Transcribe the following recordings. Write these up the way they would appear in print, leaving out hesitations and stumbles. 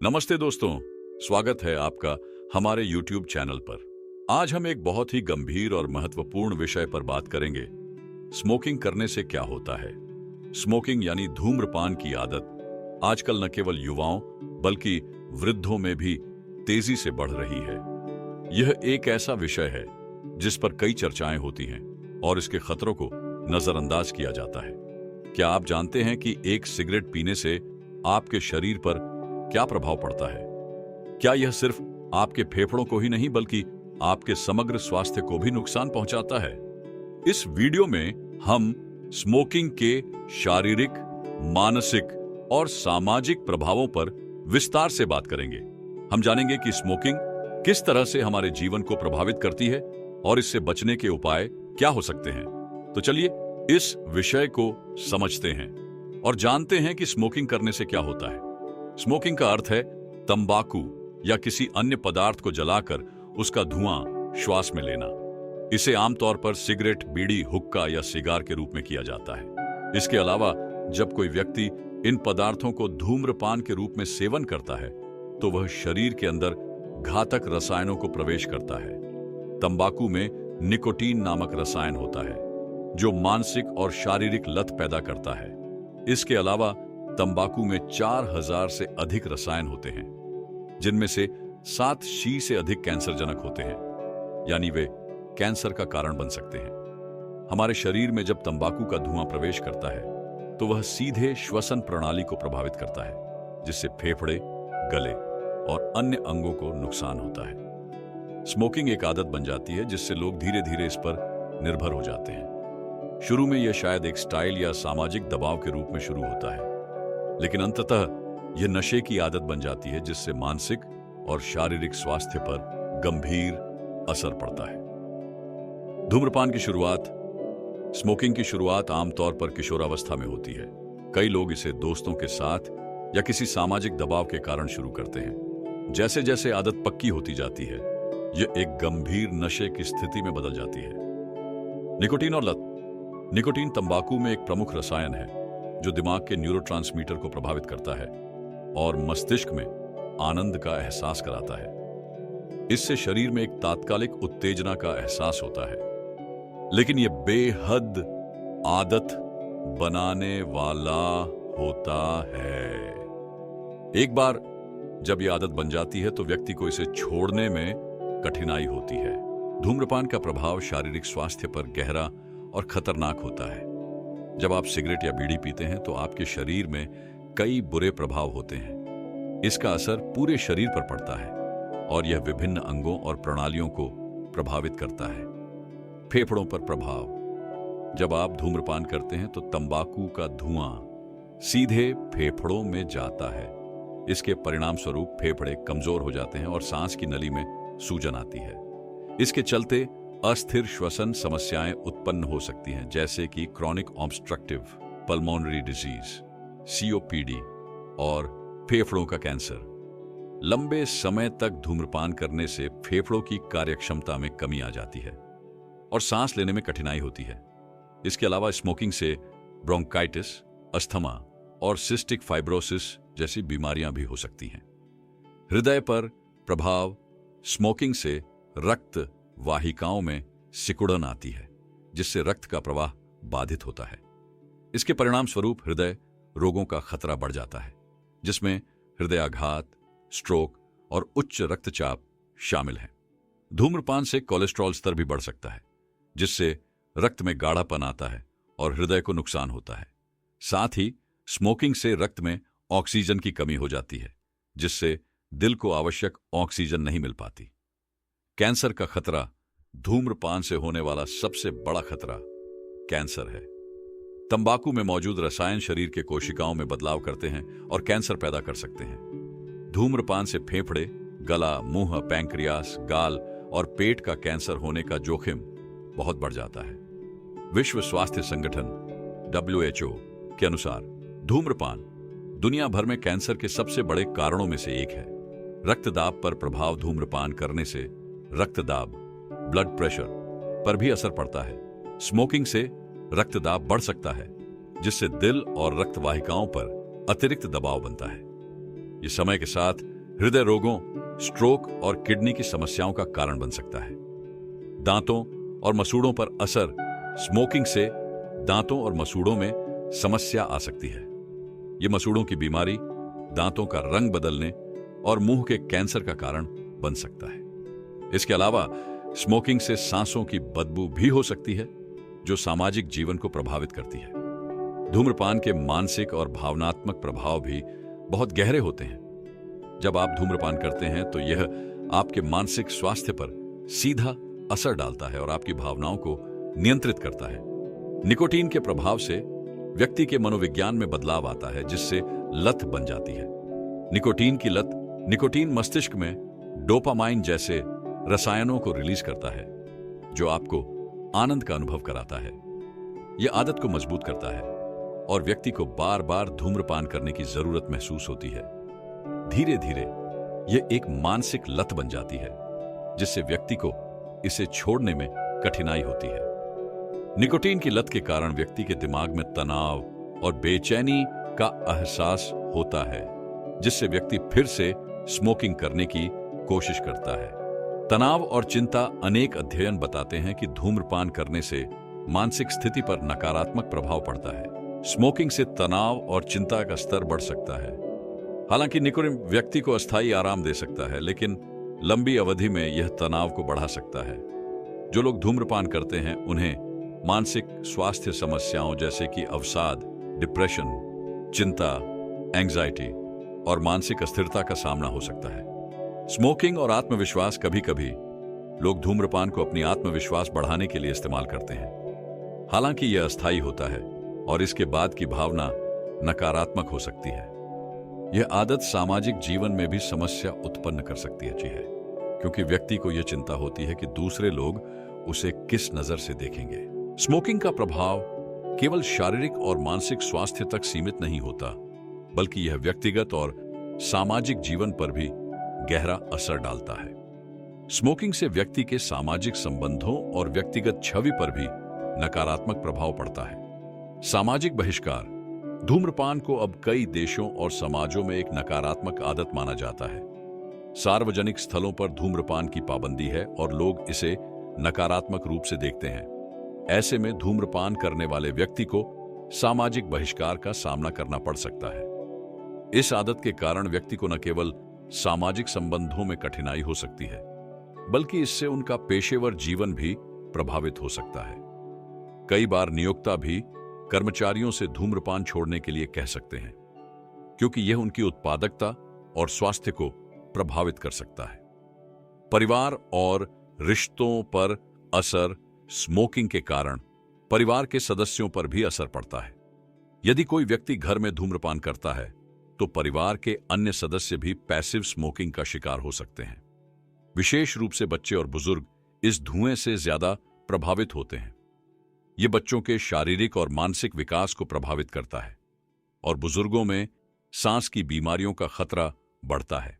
नमस्ते दोस्तों, स्वागत है आपका हमारे YouTube चैनल पर। आज हम एक बहुत ही गंभीर और महत्वपूर्ण विषय पर बात करेंगे। स्मोकिंग करने से क्या होता है। स्मोकिंग यानी धूम्रपान की आदत आजकल न केवल युवाओं बल्कि वृद्धों में भी तेजी से बढ़ रही है। यह एक ऐसा विषय है जिस पर कई चर्चाएं होती हैं और इसके खतरों को नजरअंदाज किया जाता है। क्या आप जानते हैं कि एक सिगरेट पीने से आपके शरीर पर क्या प्रभाव पड़ता है? क्या यह सिर्फ आपके फेफड़ों को ही नहीं बल्कि आपके समग्र स्वास्थ्य को भी नुकसान पहुंचाता है? इस वीडियो में हम स्मोकिंग के शारीरिक, मानसिक और सामाजिक प्रभावों पर विस्तार से बात करेंगे। हम जानेंगे कि स्मोकिंग किस तरह से हमारे जीवन को प्रभावित करती है और इससे बचने के उपाय क्या हो सकते हैं। तो चलिए इस विषय को समझते हैं और जानते हैं कि स्मोकिंग करने से क्या होता है। स्मोकिंग का अर्थ है तंबाकू या किसी अन्य पदार्थ को जलाकर उसका धुआं श्वास में लेना। इसे आमतौर पर सिगरेट, बीड़ी, हुक्का या सिगार के रूप में किया जाता है। इसके अलावा जब कोई व्यक्ति इन पदार्थों को धूम्रपान के रूप में सेवन करता है तो वह शरीर के अंदर घातक रसायनों को प्रवेश करता है। तंबाकू में निकोटीन नामक रसायन होता है जो मानसिक और शारीरिक लत पैदा करता है। इसके अलावा तंबाकू में 4000 से अधिक रसायन होते हैं जिनमें से 7 से अधिक कैंसरजनक होते हैं, यानी वे कैंसर का कारण बन सकते हैं। हमारे शरीर में जब तंबाकू का धुआं प्रवेश करता है तो वह सीधे श्वसन प्रणाली को प्रभावित करता है, जिससे फेफड़े, गले और अन्य अंगों को नुकसान होता है। स्मोकिंग एक आदत बन जाती है जिससे लोग धीरे धीरे इस पर निर्भर हो जाते हैं। शुरू में यह शायद एक स्टाइल या सामाजिक दबाव के रूप में शुरू होता है, लेकिन अंततः यह नशे की आदत बन जाती है जिससे मानसिक और शारीरिक स्वास्थ्य पर गंभीर असर पड़ता है। धूम्रपान की शुरुआत, स्मोकिंग की शुरुआत आमतौर पर किशोरावस्था में होती है। कई लोग इसे दोस्तों के साथ या किसी सामाजिक दबाव के कारण शुरू करते हैं। जैसे जैसे आदत पक्की होती जाती है, यह एक गंभीर नशे की स्थिति में बदल जाती है। निकोटीन और लत। निकोटीन तंबाकू में एक प्रमुख रसायन है जो दिमाग के न्यूरोट्रांसमीटर को प्रभावित करता है और मस्तिष्क में आनंद का एहसास कराता है। इससे शरीर में एक तात्कालिक उत्तेजना का एहसास होता है, लेकिन यह बेहद आदत बनाने वाला होता है। एक बार जब यह आदत बन जाती है तो व्यक्ति को इसे छोड़ने में कठिनाई होती है। धूम्रपान का प्रभाव शारीरिक स्वास्थ्य पर गहरा और खतरनाक होता है। जब आप सिगरेट या बीड़ी पीते हैं तो आपके शरीर में कई बुरे प्रभाव होते हैं। इसका असर पूरे शरीर पर पड़ता है और यह विभिन्न अंगों और प्रणालियों को प्रभावित करता है। फेफड़ों पर प्रभाव। जब आप धूम्रपान करते हैं तो तंबाकू का धुआं सीधे फेफड़ों में जाता है। इसके परिणाम स्वरूप फेफड़े कमजोर हो जाते हैं और सांस की नली में सूजन आती है। इसके चलते अस्थिर श्वसन समस्याएं उत्पन्न हो सकती हैं, जैसे कि chronic obstructive pulmonary disease, COPD और फेफड़ों का कैंसर। लंबे समय तक धूम्रपान करने से फेफड़ों की कार्यक्षमता में कमी आ जाती है और सांस लेने में कठिनाई होती है। इसके अलावा स्मोकिंग से ब्रोंकाइटिस, अस्थमा और सिस्टिक फाइब्रोसिस जैसी बीमारियां भी हो सकती हैं। हृदय पर प्रभाव। स्मोकिंग से रक्त वाहिकाओं में सिकुड़न आती है जिससे रक्त का प्रवाह बाधित होता है। इसके परिणाम स्वरूप हृदय रोगों का खतरा बढ़ जाता है, जिसमें हृदयाघात, स्ट्रोक और उच्च रक्तचाप शामिल हैं। धूम्रपान से कोलेस्ट्रॉल स्तर भी बढ़ सकता है, जिससे रक्त में गाढ़ापन आता है और हृदय को नुकसान होता है। साथ ही स्मोकिंग से रक्त में ऑक्सीजन की कमी हो जाती है, जिससे दिल को आवश्यक ऑक्सीजन नहीं मिल पाती। कैंसर का खतरा। धूम्रपान से होने वाला सबसे बड़ा खतरा कैंसर है। तंबाकू में मौजूद रसायन शरीर के कोशिकाओं में बदलाव करते हैं और कैंसर पैदा कर सकते हैं। धूम्रपान से फेफड़े, गला, मुंह, पैंक्रियास, गाल और पेट का कैंसर होने का जोखिम बहुत बढ़ जाता है। विश्व स्वास्थ्य संगठन WHO के अनुसार धूम्रपान दुनिया भर में कैंसर के सबसे बड़े कारणों में से एक है। रक्तदाब पर प्रभाव। धूम्रपान करने से रक्तदाब, ब्लड प्रेशर पर भी असर पड़ता है। स्मोकिंग से रक्तदाब बढ़ सकता है, जिससे दिल और रक्त वाहिकाओं पर अतिरिक्त दबाव बनता है। ये समय के साथ हृदय रोगों, स्ट्रोक और किडनी की समस्याओं का कारण बन सकता है। दांतों और मसूड़ों पर असर। स्मोकिंग से दांतों और मसूड़ों में समस्या आ सकती है। ये मसूड़ों की बीमारी, दांतों का रंग बदलने और मुंह के कैंसर का कारण बन सकता है। इसके अलावा स्मोकिंग से सांसों की बदबू भी हो सकती है, जो सामाजिक जीवन को प्रभावित करती है। धूम्रपान के मानसिक और भावनात्मक प्रभाव भी बहुत गहरे होते हैं। जब आप धूम्रपान करते हैं तो यह आपके मानसिक स्वास्थ्य पर सीधा असर डालता है और आपकी भावनाओं को नियंत्रित करता है। निकोटीन के प्रभाव से व्यक्ति के मनोविज्ञान में बदलाव आता है, जिससे लत बन जाती है। निकोटीन की लत। निकोटीन मस्तिष्क में डोपामाइन जैसे रसायनों को रिलीज करता है, जो आपको आनंद का अनुभव कराता है। यह आदत को मजबूत करता है और व्यक्ति को बार बार धूम्रपान करने की जरूरत महसूस होती है। धीरे धीरे यह एक मानसिक लत बन जाती है, जिससे व्यक्ति को इसे छोड़ने में कठिनाई होती है। निकोटीन की लत के कारण व्यक्ति के दिमाग में तनाव और बेचैनी का एहसास होता है, जिससे व्यक्ति फिर से स्मोकिंग करने की कोशिश करता है। तनाव और चिंता। अनेक अध्ययन बताते हैं कि धूम्रपान करने से मानसिक स्थिति पर नकारात्मक प्रभाव पड़ता है। स्मोकिंग से तनाव और चिंता का स्तर बढ़ सकता है। हालांकि निकोटीन व्यक्ति को अस्थायी आराम दे सकता है, लेकिन लंबी अवधि में यह तनाव को बढ़ा सकता है। जो लोग धूम्रपान करते हैं उन्हें मानसिक स्वास्थ्य समस्याओं जैसे कि अवसाद, डिप्रेशन, चिंता, एंजाइटी और मानसिक अस्थिरता का सामना हो सकता है। स्मोकिंग और आत्मविश्वास। कभी कभी लोग धूम्रपान को अपनी आत्मविश्वास बढ़ाने के लिए इस्तेमाल करते हैं। हालांकि यह अस्थायी होता है और इसके बाद की भावना नकारात्मक हो सकती है। यह आदत सामाजिक जीवन में भी समस्या उत्पन्न कर सकती है, क्योंकि व्यक्ति को यह चिंता होती है कि दूसरे लोग उसे किस नजर से देखेंगे। स्मोकिंग का प्रभाव केवल शारीरिक और मानसिक स्वास्थ्य तक सीमित नहीं होता, बल्कि यह व्यक्तिगत और सामाजिक जीवन पर भी गहरा असर डालता है। स्मोकिंग से व्यक्ति के सामाजिक संबंधों और व्यक्तिगत छवि पर भी नकारात्मक प्रभाव पड़ता है। सामाजिक बहिष्कार। धूम्रपान को अब कई देशों और समाजों में एक नकारात्मक आदत माना जाता है। सार्वजनिक स्थलों पर धूम्रपान की पाबंदी है और लोग इसे नकारात्मक रूप से देखते हैं। ऐसे में धूम्रपान करने वाले व्यक्ति को सामाजिक बहिष्कार का सामना करना पड़ सकता है। इस आदत के कारण व्यक्ति को न केवल सामाजिक संबंधों में कठिनाई हो सकती है, बल्कि इससे उनका पेशेवर जीवन भी प्रभावित हो सकता है। कई बार नियोक्ता भी कर्मचारियों से धूम्रपान छोड़ने के लिए कह सकते हैं, क्योंकि यह उनकी उत्पादकता और स्वास्थ्य को प्रभावित कर सकता है। परिवार और रिश्तों पर असर। स्मोकिंग के कारण परिवार के सदस्यों पर भी असर पड़ता है। यदि कोई व्यक्ति घर में धूम्रपान करता है तो परिवार के अन्य सदस्य भी पैसिव स्मोकिंग का शिकार हो सकते हैं। विशेष रूप से बच्चे और बुजुर्ग इस धुएं से ज्यादा प्रभावित होते हैं। यह बच्चों के शारीरिक और मानसिक विकास को प्रभावित करता है और बुजुर्गों में सांस की बीमारियों का खतरा बढ़ता है।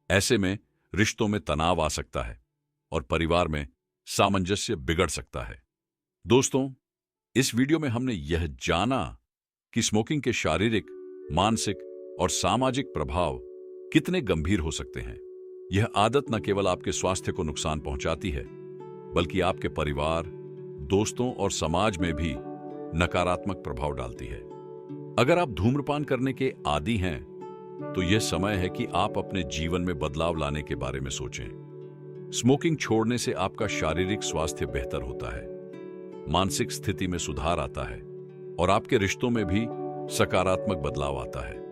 ऐसे में रिश्तों में तनाव आ सकता है और परिवार में सामंजस्य बिगड़ सकता है। दोस्तों, इस वीडियो में हमने यह जाना कि स्मोकिंग के शारीरिक, मानसिक और सामाजिक प्रभाव कितने गंभीर हो सकते हैं। यह आदत न केवल आपके स्वास्थ्य को नुकसान पहुंचाती है, बल्कि आपके परिवार, दोस्तों और समाज में भी नकारात्मक प्रभाव डालती है। अगर आप धूम्रपान करने के आदी हैं, तो यह समय है कि आप अपने जीवन में बदलाव लाने के बारे में सोचें। स्मोकिंग छोड़ने से आपका शारीरिक स्वास्थ्य बेहतर होता है, मानसिक स्थिति में सुधार आता है और आपके रिश्तों में भी सकारात्मक बदलाव आता है।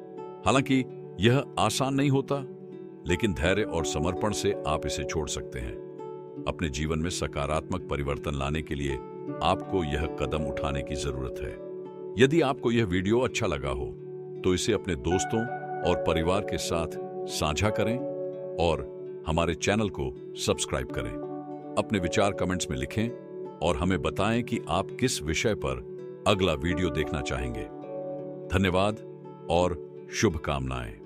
हालांकि यह आसान नहीं होता, लेकिन धैर्य और समर्पण से आप इसे छोड़ सकते हैं। अपने जीवन में सकारात्मक परिवर्तन लाने के लिए आपको यह कदम उठाने की जरूरत है। यदि आपको यह वीडियो अच्छा लगा हो तो इसे अपने दोस्तों और परिवार के साथ साझा करें और हमारे चैनल को सब्सक्राइब करें। अपने विचार कमेंट्स में लिखें और हमें बताएं कि आप किस विषय पर अगला वीडियो देखना चाहेंगे। धन्यवाद और शुभकामनाएं।